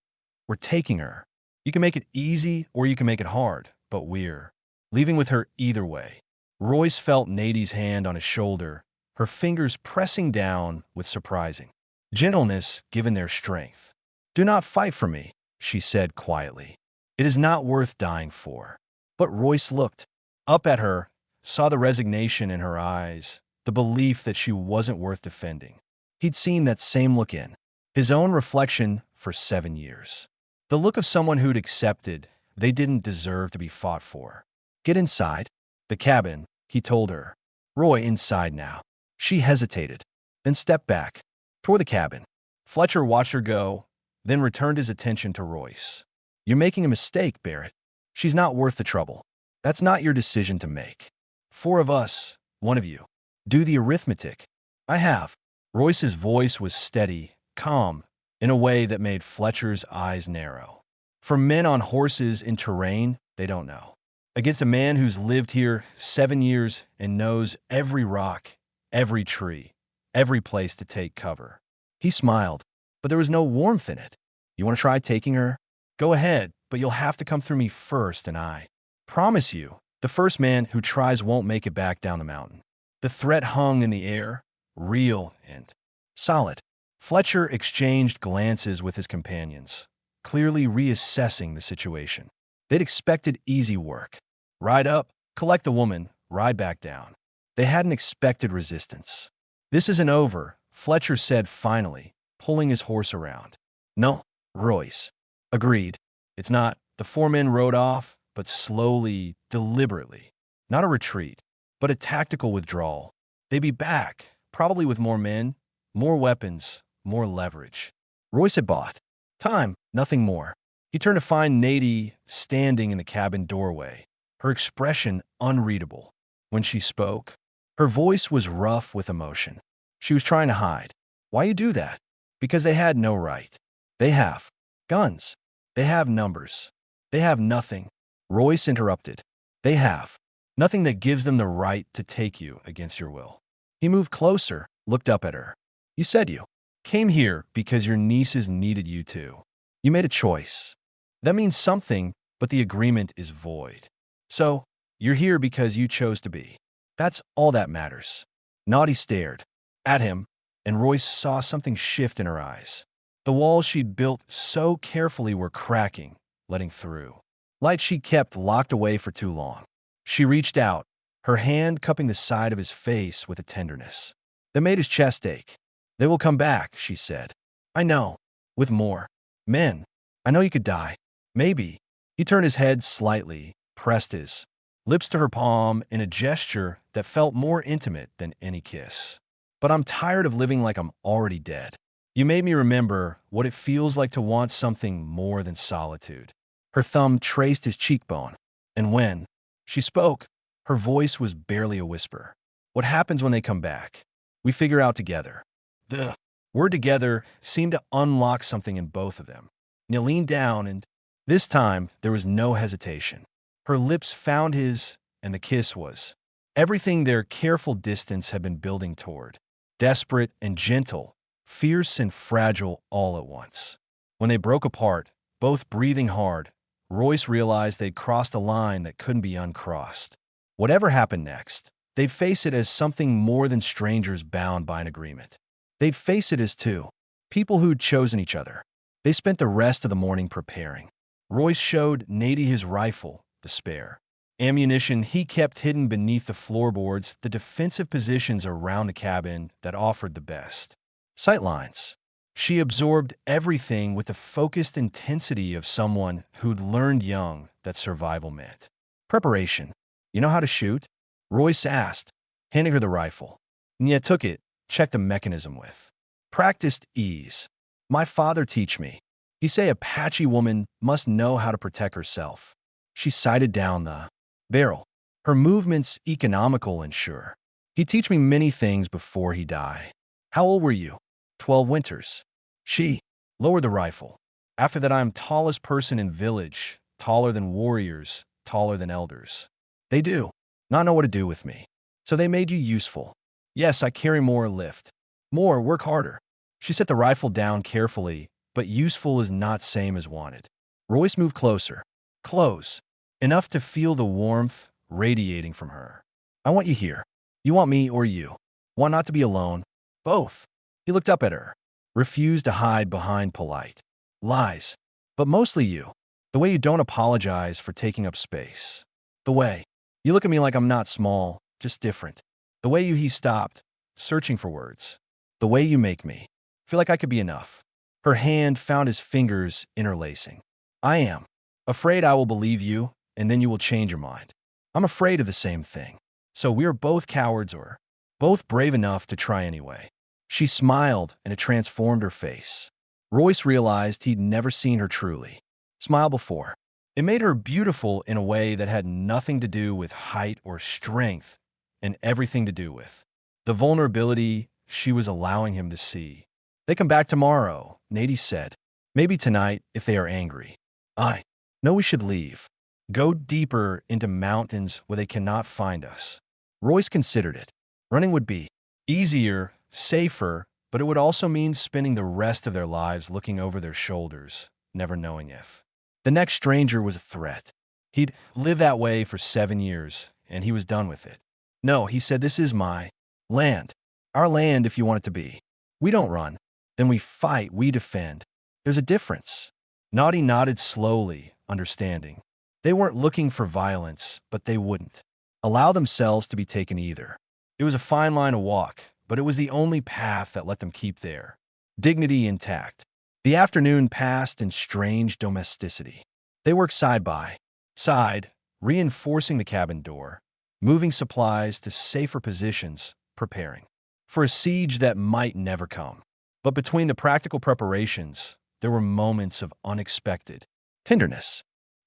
"We're taking her. You can make it easy or you can make it hard, but we're leaving with her either way." Royce felt Nadie's hand on his shoulder, her fingers pressing down with surprising gentleness given their strength. "Do not fight for me," she said quietly. "It is not worth dying for." But Royce looked up at her, saw the resignation in her eyes, the belief that she wasn't worth defending. He'd seen that same look in his own reflection for 7 years. The look of someone who'd accepted they didn't deserve to be fought for. "Get inside the cabin," he told her. "Roy, inside now." She hesitated, then stepped back toward the cabin. Fletcher watched her go, then returned his attention to Royce. "You're making a mistake, Barrett. She's not worth the trouble. That's not your decision to make. 4 of us, 1 of you. Do the arithmetic." "I have." Royce's voice was steady, calm, in a way that made Fletcher's eyes narrow. For men on horses in terrain they don't know. Against a man who's lived here 7 years and knows every rock, every tree, every place to take cover. He smiled, but there was no warmth in it. "You want to try taking her? Go ahead, but you'll have to come through me first, and I promise you, the first man who tries won't make it back down the mountain." The threat hung in the air, real and solid. Fletcher exchanged glances with his companions, clearly reassessing the situation. They'd expected easy work. Ride up, collect the woman, ride back down. They hadn't expected resistance. "This isn't over," Fletcher said finally, pulling his horse around. "No," Royce agreed. "It's not." The 4 men rode off, but slowly, deliberately. Not a retreat, but a tactical withdrawal. They'd be back, probably with more men, more weapons, more leverage. Royce had bought time, nothing more. He turned to find Nadie standing in the cabin doorway, her expression unreadable. When she spoke, her voice was rough with emotion. She was trying to hide. "Why you do that?" "Because they had no right. They have guns. They have numbers. They have nothing." Royce interrupted. "They have nothing that gives them the right to take you against your will." He moved closer, looked up at her. "You said you came here because your nieces needed you to. You made a choice. That means something, but the agreement is void. So, you're here because you chose to be. That's all that matters." Naughty stared at him, and Royce saw something shift in her eyes. The walls she'd built so carefully were cracking, letting through light she kept locked away for too long. She reached out, her hand cupping the side of his face with a tenderness that made his chest ache. "They will come back," she said. "I know. With more men. I know you could die. Maybe." He turned his head slightly, pressed his lips to her palm in a gesture that felt more intimate than any kiss. "But I'm tired of living like I'm already dead. You made me remember what it feels like to want something more than solitude." Her thumb traced his cheekbone, and when she spoke, her voice was barely a whisper. "What happens when they come back? We figure out together." The word "together" seemed to unlock something in both of them. He leaned down, and this time there was no hesitation. Her lips found his, and the kiss was everything their careful distance had been building toward. Desperate and gentle, fierce and fragile all at once. When they broke apart, both breathing hard, Royce realized they'd crossed a line that couldn't be uncrossed. Whatever happened next, they'd face it as something more than strangers bound by an agreement. They'd face it as 2 people who'd chosen each other. They spent the rest of the morning preparing. Royce showed Nadie his rifle, the spare ammunition he kept hidden beneath the floorboards, the defensive positions around the cabin that offered the best sightlines. She absorbed everything with the focused intensity of someone who'd learned young that survival meant preparation. "You know how to shoot?" Royce asked, handing her the rifle. Nya took it, checked the mechanism with practiced ease. "My father teach me. He say Apache woman must know how to protect herself." She sighted down the barrel, her movements economical and sure. "He teach me many things before he die." "How old were you?" 12 winters. She lowered the rifle. "After that I'm tallest person in village, taller than warriors, taller than elders. They do not know what to do with me. So they made you useful. Yes, I carry more lift. More, work harder. She set the rifle down carefully, but useful is not same as wanted. Royce moved closer. Close. Enough to feel the warmth radiating from her. I want you here. You want me or you? Want not to be alone? Both. He looked up at her. Refused to hide behind polite lies. But mostly you. The way you don't apologize for taking up space. The way you look at me like I'm not small, just different. The way he stopped, searching for words. The way you make me feel like I could be enough. Her hand found his fingers interlacing. I am afraid I will believe you, and then you will change your mind. I'm afraid of the same thing. So we are both cowards or both brave enough to try anyway. She smiled, and it transformed her face. Royce realized he'd never seen her truly smile before. It made her beautiful in a way that had nothing to do with height or strength, and everything to do with the vulnerability she was allowing him to see. They come back tomorrow, Nady said. Maybe tonight if they are angry. I know we should leave. Go deeper into mountains where they cannot find us. Royce considered it. Running would be easier, safer, but it would also mean spending the rest of their lives looking over their shoulders, never knowing if the next stranger was a threat. He'd lived that way for 7 years, and he was done with it. No, he said, this is my land. Our land if you want it to be. We don't run. Then we fight, we defend. There's a difference. Naughty nodded slowly, understanding. They weren't looking for violence, but they wouldn't allow themselves to be taken either. It was a fine line to walk, but it was the only path that let them keep their dignity intact. The afternoon passed in strange domesticity. They worked side by side, reinforcing the cabin door, moving supplies to safer positions, preparing for a siege that might never come. But between the practical preparations, there were moments of unexpected tenderness.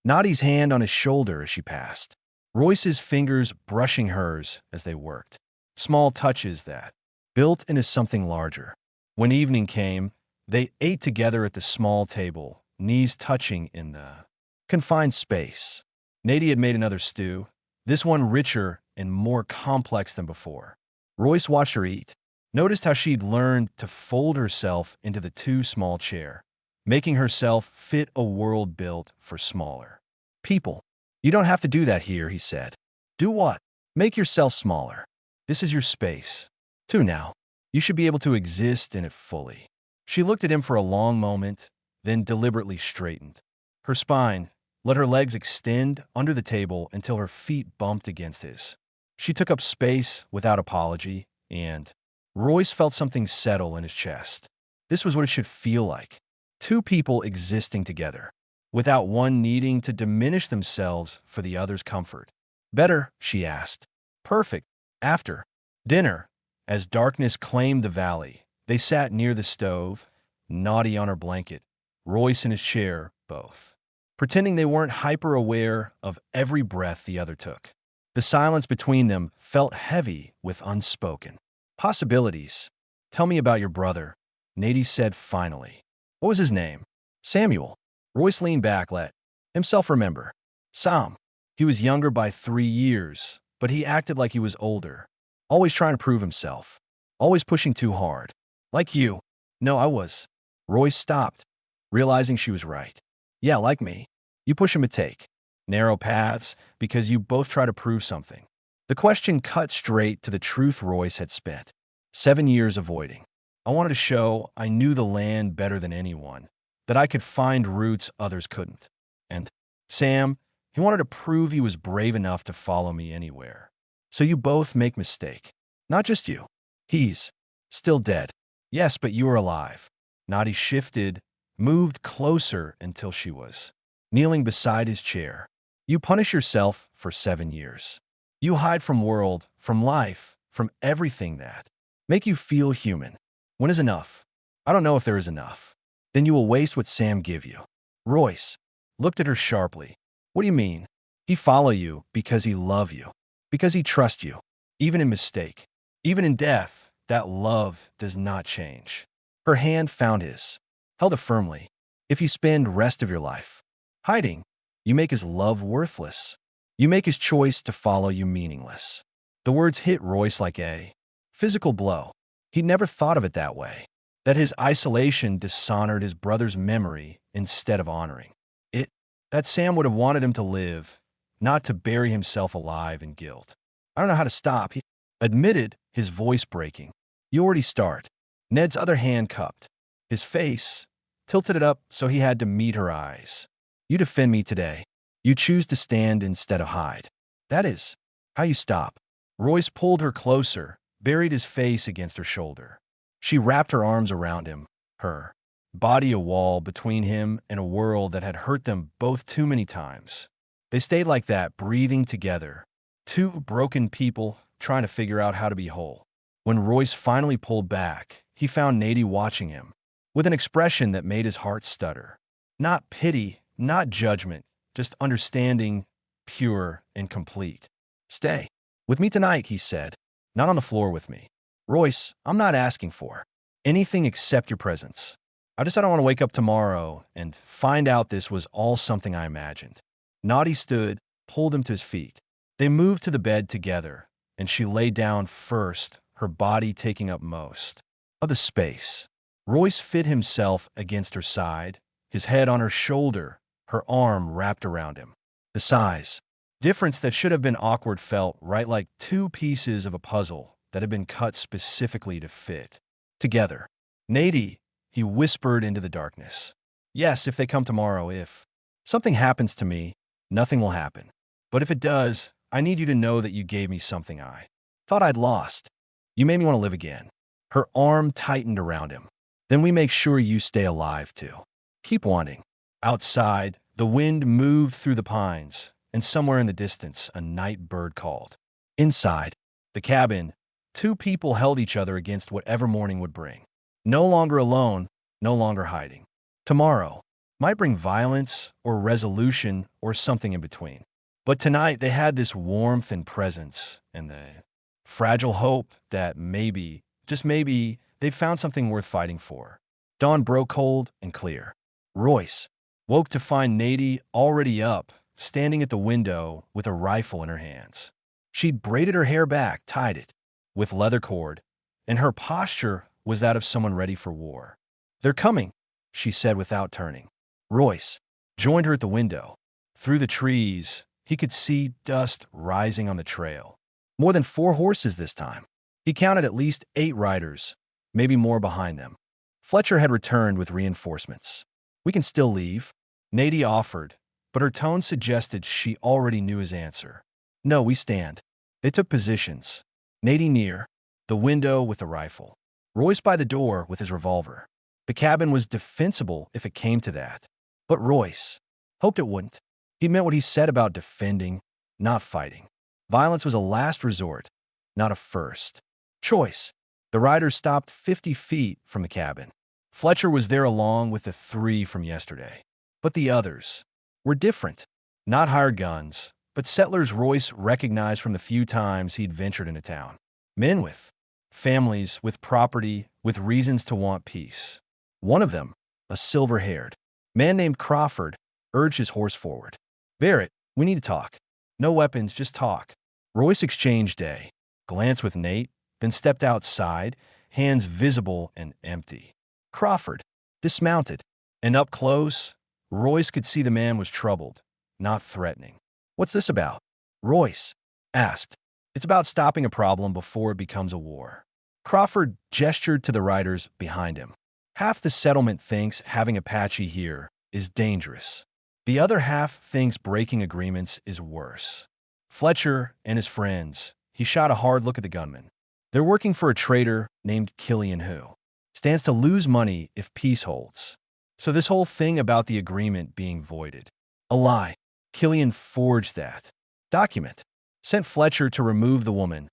Nadi's hand on his shoulder as she passed, Royce's fingers brushing hers as they worked. Small touches that built into something larger. When evening came, they ate together at the small table, knees touching in the confined space. Nady had made another stew, this one richer and more complex than before. Royce watched her eat, noticed how she'd learned to fold herself into the too small chair, making herself fit a world built for smaller people. You don't have to do that here, he said. Do what? Make yourself smaller. This is your space. Too now. You should be able to exist in it fully. She looked at him for a long moment, then deliberately straightened. Her spine let her legs extend under the table until her feet bumped against his. She took up space without apology, and Royce felt something settle in his chest. This was what it should feel like. Two people existing together, without one needing to diminish themselves for the other's comfort. Better, she asked. Perfect. After dinner, as darkness claimed the valley, they sat near the stove, Naughty on her blanket, Royce in his chair, both pretending they weren't hyper-aware of every breath the other took. The silence between them felt heavy with unspoken possibilities. Tell me about your brother, Nady said finally. What was his name? Samuel. Royce leaned back, let himself remember. Sam. He was younger by 3 years, but he acted like he was older. Always trying to prove himself. Always pushing too hard. Like you. No, I was. Royce stopped, realizing she was right. Yeah, like me. You push him to take narrow paths because you both try to prove something. The question cut straight to the truth Royce had spent 7 years avoiding. I wanted to show I knew the land better than anyone, that I could find routes others couldn't. And Sam, he wanted to prove he was brave enough to follow me anywhere. So you both make mistake. Not just you. He's still dead. Yes, but you are alive. Nadi shifted, moved closer until she was kneeling beside his chair. You punish yourself for 7 years. You hide from world, from life, from everything that make you feel human. When is enough? I don't know if there is enough. Then you will waste what Sam give you. Royce looked at her sharply. What do you mean? He follow you because he love you, because he trust you, even in mistake, even in death. That love does not change. Her hand found his, held it firmly. If you spend rest of your life hiding, You make his love worthless. You make his choice to follow you meaningless. The words hit Royce like a physical blow. He'd never thought of it that way, that his isolation dishonored his brother's memory instead of honoring it, that Sam would have wanted him to live, not to bury himself alive in guilt. I don't know how to stop, he admitted, his voice breaking. You already start. Ned's other hand cupped. His face tilted it up so he had to meet her eyes. You defend me today. You choose to stand instead of hide. That is how you stop. Royce pulled her closer, buried his face against her shoulder. She wrapped her arms around him, her body a wall between him and a world that had hurt them both too many times. They stayed like that, breathing together. Two broken people trying to figure out how to be whole. When Royce finally pulled back, he found Nady watching him, with an expression that made his heart stutter. Not pity, not judgment, just understanding, pure and complete. Stay with me tonight, he said. Not on the floor with me. Royce, I'm not asking for anything except your presence. I don't want to wake up tomorrow and find out this was all something I imagined. Nady stood, pulled him to his feet. They moved to the bed together, and she lay down first, her body taking up most of the space. Royce fit himself against her side, his head on her shoulder, her arm wrapped around him. The size difference that should have been awkward felt right, like two pieces of a puzzle that had been cut specifically to fit together. Nady, he whispered into the darkness. Yes, if they come tomorrow, if something happens to me, nothing will happen. But if it does, I need you to know that you gave me something I thought I'd lost. You made me want to live again. Her arm tightened around him. Then we make sure you stay alive, too. Keep wanting. Outside, the wind moved through the pines, and somewhere in the distance, a night bird called. Inside the cabin, two people held each other against whatever morning would bring. No longer alone, no longer hiding. Tomorrow might bring violence or resolution or something in between. But tonight they had this warmth and presence and the fragile hope that maybe, just maybe, they'd found something worth fighting for. Dawn broke cold and clear. Royce woke to find Nady already up, standing at the window with a rifle in her hands. She'd braided her hair back, tied it with leather cord, and her posture was that of someone ready for war. They're coming, she said without turning. Royce joined her at the window. Through the trees, he could see dust rising on the trail. More than 4 horses this time. He counted at least 8 riders, maybe more behind them. Fletcher had returned with reinforcements. We can still leave, Nady offered, but her tone suggested she already knew his answer. No, we stand. They took positions. Nady near the window with a rifle. Royce by the door with his revolver. The cabin was defensible if it came to that. But Royce hoped it wouldn't. He meant what he said about defending, not fighting. Violence was a last resort, not a first choice. The riders stopped 50 feet from the cabin. Fletcher was there along with the 3 from yesterday. But the others were different. Not hired guns, but settlers Royce recognized from the few times he'd ventured into town. Men with families, with property, with reasons to want peace. One of them, a silver-haired man named Crawford, urged his horse forward. Barrett, we need to talk. No weapons, just talk. Royce exchanged a glance with Nate, then stepped outside, hands visible and empty. Crawford dismounted, and up close, Royce could see the man was troubled, not threatening. What's this about? Royce asked. It's about stopping a problem before it becomes a war. Crawford gestured to the riders behind him. Half the settlement thinks having Apache here is dangerous. The other half thinks breaking agreements is worse. Fletcher and his friends, he shot a hard look at the gunman. They're working for a trader named Killian who stands to lose money if peace holds. So this whole thing about the agreement being voided. A lie. Killian forged that document, sent Fletcher to remove the woman,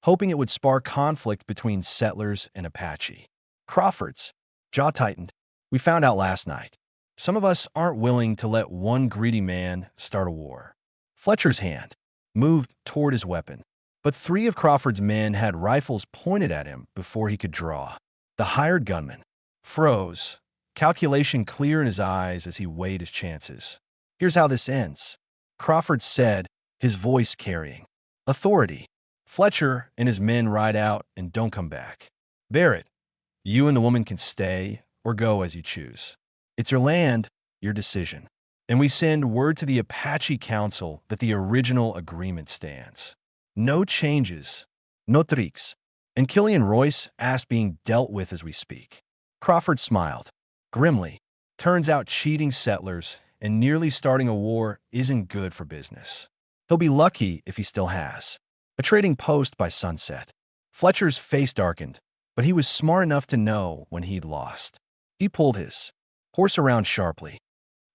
hoping it would spark conflict between settlers and Apache. Crawford's jaw tightened. We found out last night. Some of us aren't willing to let one greedy man start a war. Fletcher's hand moved toward his weapon, but 3 of Crawford's men had rifles pointed at him before he could draw. The hired gunman froze, calculation clear in his eyes as he weighed his chances. Here's how this ends. Crawford said, his voice carrying authority. Fletcher and his men ride out and don't come back. Barrett, you and the woman can stay or go as you choose. It's your land, your decision. And we send word to the Apache Council that the original agreement stands. No changes, no tricks. And Killian Royce asked being dealt with as we speak. Crawford smiled. Grimly. Turns out cheating settlers and nearly starting a war isn't good for business. He'll be lucky if he still has a trading post by sunset. Fletcher's face darkened, but he was smart enough to know when he'd lost. He pulled his horse around sharply.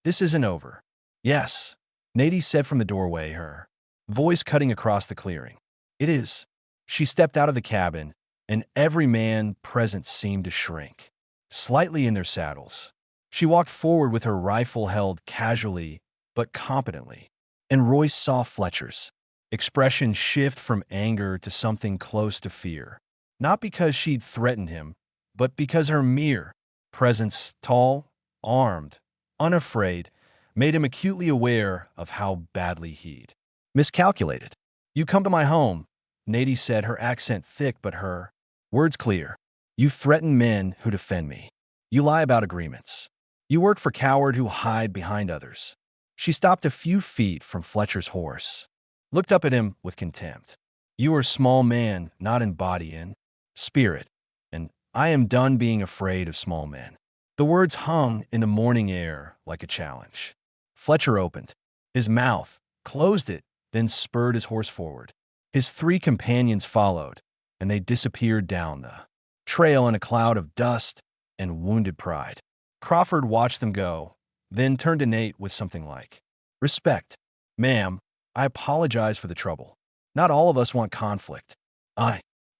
This isn't over. Yes, Nady said from the doorway, her voice cutting across the clearing. It is. She stepped out of the cabin, and every man present seemed to shrink, slightly in their saddles. She walked forward with her rifle held casually but competently, and Royce saw Fletcher's expression shift from anger to something close to fear. Not because she'd threatened him, but because her mere presence, tall, armed, unafraid, made him acutely aware of how badly he'd miscalculated. You come to my home, Nady said, her accent thick but her words clear. You threaten men who defend me. You lie about agreements. You work for cowards who hide behind others. She stopped a few feet from Fletcher's horse, looked up at him with contempt. You are a small man, not in body, in spirit, and I am done being afraid of small men. The words hung in the morning air like a challenge. Fletcher opened his mouth, closed it, then spurred his horse forward. His three companions followed, and they disappeared down the trail in a cloud of dust and wounded pride. Crawford watched them go, then turned to Nate with something like respect. Ma'am, I apologize for the trouble. Not all of us want conflict.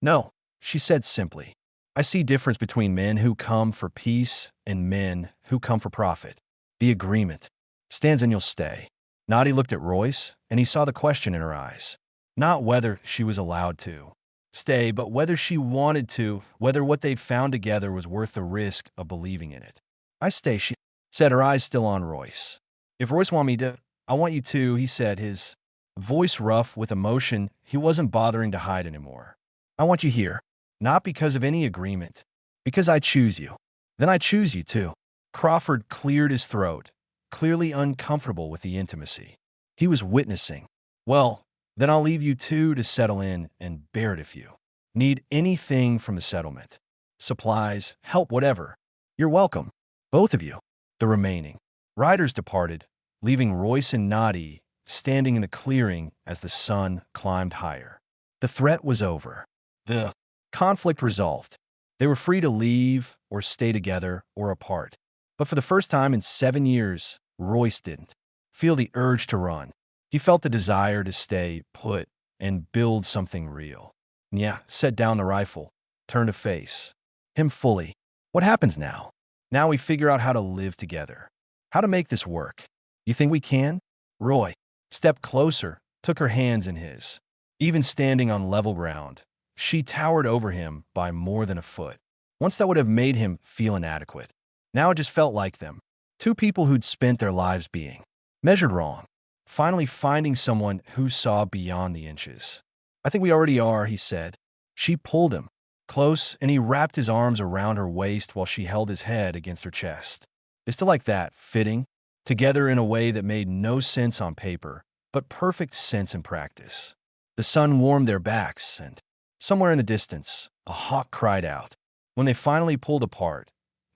No, she said simply. I see difference between men who come for peace and men who come for profit. The agreement stands and you'll stay. Nadi looked at Royce, and he saw the question in her eyes. Not whether she was allowed to stay, but whether she wanted to, whether what they'd found together was worth the risk of believing in it. I stay, she said, her eyes still on Royce. If Royce want me to, I want you to, he said, his voice rough with emotion he wasn't bothering to hide anymore. I want you here, not because of any agreement, because I choose you. Then I choose you too. Crawford cleared his throat, clearly uncomfortable with the intimacy he was witnessing. Well, then I'll leave you two to settle in and bear it if you need anything from the settlement. Supplies, help, whatever. You're welcome. Both of you. The remaining riders departed, leaving Royce and Nadi standing in the clearing as the sun climbed higher. The threat was over. The conflict resolved. They were free to leave or stay together or apart. But for the first time in 7 years, Royce didn't feel the urge to run. He felt the desire to stay put and build something real. Nya set down the rifle, turned to face him fully. What happens now? Now we figure out how to live together. How to make this work. You think we can? Roy stepped closer, took her hands in his. Even standing on level ground, she towered over him by more than a foot. Once that would have made him feel inadequate. Now it just felt like them. Two people who'd spent their lives being measured wrong. Finally finding someone who saw beyond the inches. I think we already are, he said. She pulled him close, and he wrapped his arms around her waist while she held his head against her chest. They still like that, fitting, together in a way that made no sense on paper, but perfect sense in practice. The sun warmed their backs, and somewhere in the distance, a hawk cried out. When they finally pulled apart,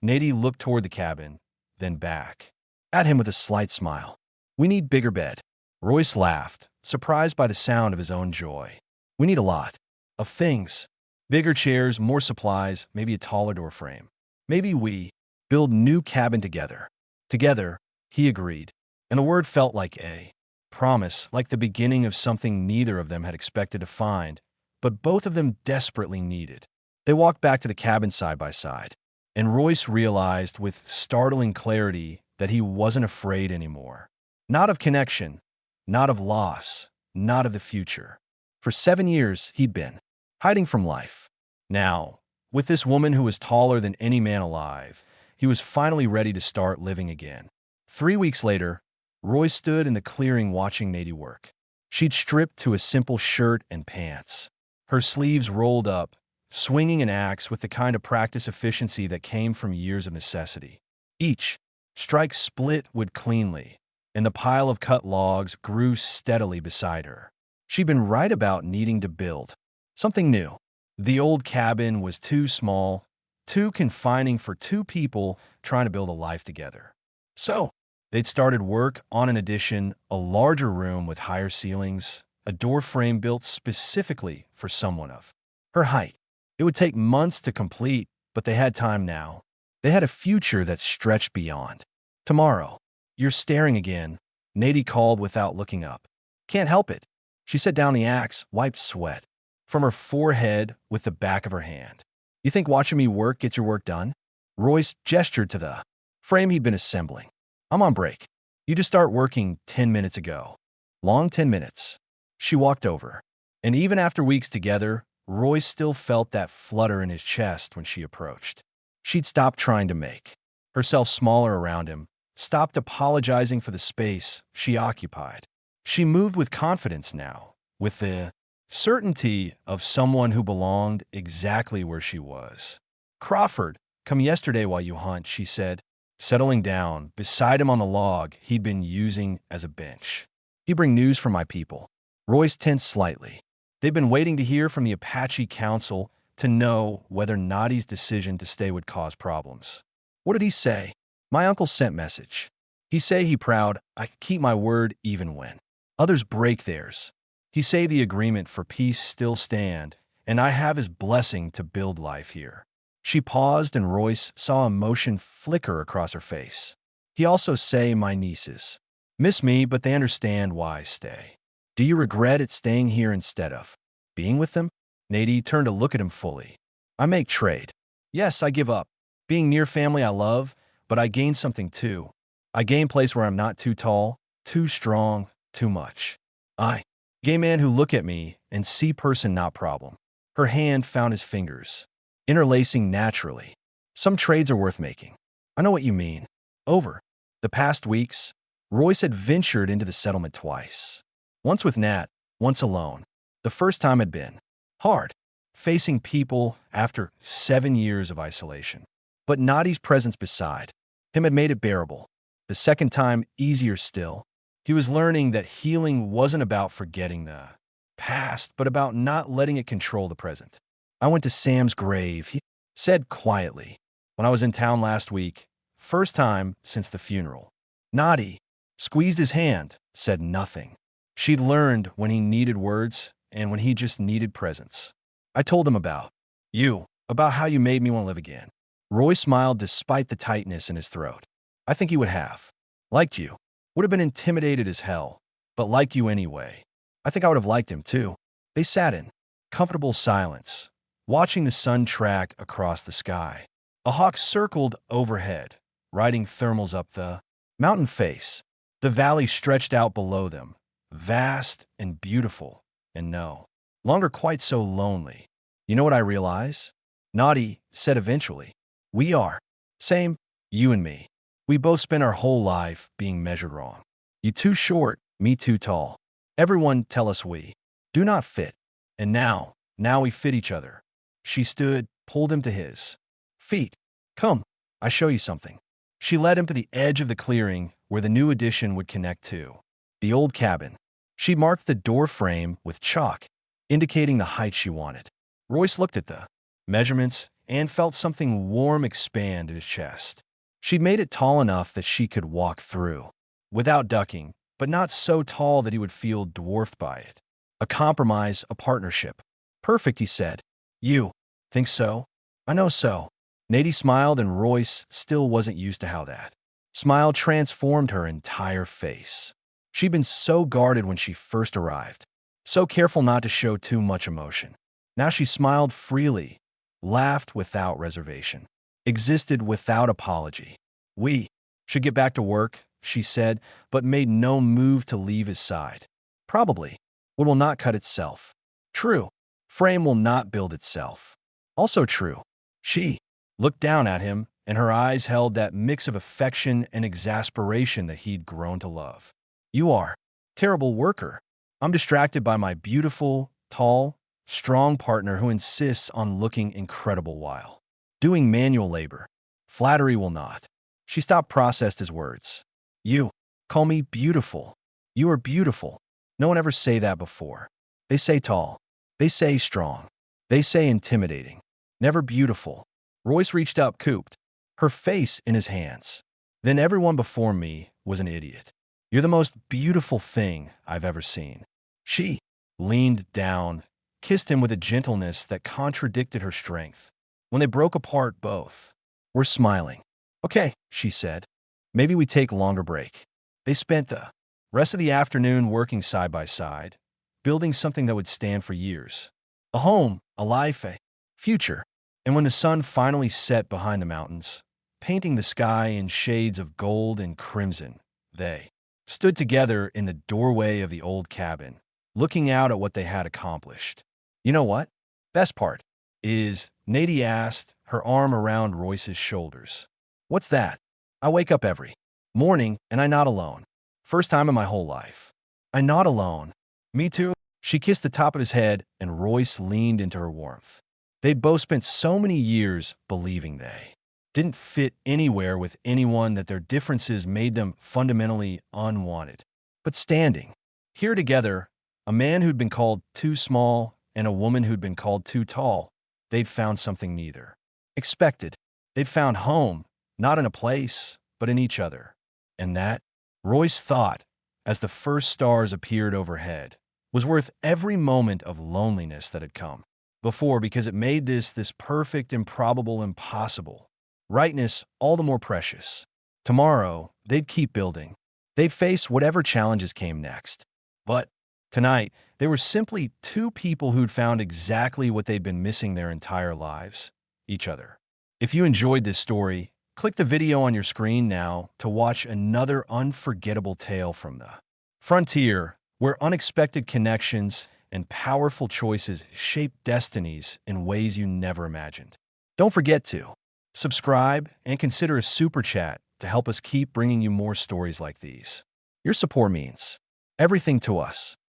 Nady looked toward the cabin, then back at him with a slight smile. We need bigger bed. Royce laughed, surprised by the sound of his own joy. We need a lot of things. Bigger chairs, more supplies, maybe a taller door frame. Maybe we build new cabin together. Together, he agreed, and the word felt like a promise, like the beginning of something neither of them had expected to find, but both of them desperately needed. They walked back to the cabin side by side, and Royce realized with startling clarity that he wasn't afraid anymore. Not of connection, not of loss, not of the future. For 7 years, he'd been hiding from life. Now, with this woman who was taller than any man alive, he was finally ready to start living again. 3 weeks later, Roy stood in the clearing watching Nady work. She'd stripped to a simple shirt and pants. Her sleeves rolled up, swinging an axe with the kind of practice efficiency that came from years of necessity. Each strike split wood cleanly, and the pile of cut logs grew steadily beside her. She'd been right about needing to build something new. The old cabin was too small, too confining for two people trying to build a life together. So, they'd started work on an addition, a larger room with higher ceilings, a door frame built specifically for someone of her height. It would take months to complete, but they had time now. They had a future that stretched beyond tomorrow. You're staring again, Nady called without looking up. Can't help it. She set down the axe, wiped sweat from her forehead with the back of her hand. You think watching me work gets your work done? Royce gestured to the frame he'd been assembling. I'm on break. You just start working 10 minutes ago. Long 10 minutes. She walked over. And even after weeks together, Royce still felt that flutter in his chest when she approached. She'd stopped trying to make herself smaller around him, stopped apologizing for the space she occupied. She moved with confidence now, with the certainty of someone who belonged exactly where she was. Crawford, come yesterday while you hunt, she said, settling down beside him on the log he'd been using as a bench. You bring news from my people. Royce tensed slightly. They'd been waiting to hear from the Apache Council to know whether Nady's decision to stay would cause problems. What did he say? My uncle sent message. He say he proud I keep my word even when others break theirs. He say the agreement for peace still stand, and I have his blessing to build life here. She paused and Royce saw emotion flicker across her face. He also say my nieces miss me, but they understand why I stay. Do you regret it staying here instead of being with them? Nady turned to look at him fully. I make trade. Yes, I give up. Being near family I love, but I gain something too. I gain place where I'm not too tall, too strong, too much. I, gay man who look at me and see person not problem. Her hand found his fingers, interlacing naturally. Some trades are worth making. I know what you mean. Over the past weeks, Royce had ventured into the settlement twice. Once with Nat, once alone. The first time had been hard, facing people after 7 years of isolation. But Nady's presence beside him had made it bearable. The second time, easier still. He was learning that healing wasn't about forgetting the past, but about not letting it control the present. I went to Sam's grave, he said quietly, when I was in town last week, first time since the funeral. Nady squeezed his hand, said nothing. She'd learned when he needed words and when he just needed presence. I told him about you, about how you made me want to live again. Roy smiled despite the tightness in his throat. I think he would have. Liked you. Would have been intimidated as hell, but liked you anyway. I think I would have liked him too. They sat in comfortable silence, watching the sun track across the sky. A hawk circled overhead, riding thermals up the mountain face. The valley stretched out below them, vast and beautiful, and no longer quite so lonely. You know what I realize? Nady said eventually. We are. Same, you and me. We both spent our whole life being measured wrong. You too short, me too tall. Everyone tell us we do not fit. And now we fit each other. She stood, pulled him to his feet. Come, I show you something. She led him to the edge of the clearing where the new addition would connect to the old cabin. She marked the door frame with chalk, indicating the height she wanted. Royce looked at the measurements and felt something warm expand in his chest. She'd made it tall enough that she could walk through, without ducking, but not so tall that he would feel dwarfed by it. A compromise, a partnership. Perfect, he said. You think so? I know so. Nady smiled and Royce still wasn't used to how that smile transformed her entire face. She'd been so guarded when she first arrived, so careful not to show too much emotion. Now she smiled freely, laughed without reservation, existed without apology. We should get back to work, she said, but made no move to leave his side. Probably. Wood will not cut itself. True. Frame will not build itself. Also true. She looked down at him, and her eyes held that mix of affection and exasperation that he'd grown to love. You are. Terrible worker. I'm distracted by my beautiful, tall, strong partner who insists on looking incredible while doing manual labor. Flattery will not. She stopped processed his words. You call me beautiful. You are beautiful. No one ever say that before. They say tall. They say strong. They say intimidating. Never beautiful. Royce reached up, cooped, her face in his hands. Then everyone before me was an idiot. You're the most beautiful thing I've ever seen. She leaned down, kissed him with a gentleness that contradicted her strength. When they broke apart, both were smiling. Okay, she said. Maybe we take a longer break. They spent the rest of the afternoon working side by side, building something that would stand for years. A home, a life, a future. And when the sun finally set behind the mountains, painting the sky in shades of gold and crimson, they stood together in the doorway of the old cabin, looking out at what they had accomplished. You know what? Best part is, Nadie asked, her arm around Royce's shoulders. What's that? I wake up every morning and I'm not alone. First time in my whole life. I'm not alone. Me too. She kissed the top of his head and Royce leaned into her warmth. They'd both spent so many years believing they didn't fit anywhere with anyone, that their differences made them fundamentally unwanted. But standing here together, a man who'd been called too small and a woman who'd been called too tall, they'd found something neither expected. They'd found home, not in a place, but in each other. And that, Royce thought, as the first stars appeared overhead, was worth every moment of loneliness that had come before, because it made this perfect, improbable, impossible rightness all the more precious. Tomorrow, they'd keep building. They'd face whatever challenges came next. But tonight, they were simply two people who'd found exactly what they'd been missing their entire lives: each other. If you enjoyed this story, click the video on your screen now to watch another unforgettable tale from the frontier, where unexpected connections and powerful choices shape destinies in ways you never imagined. Don't forget to subscribe and consider a super chat to help us keep bringing you more stories like these. Your support means everything to us.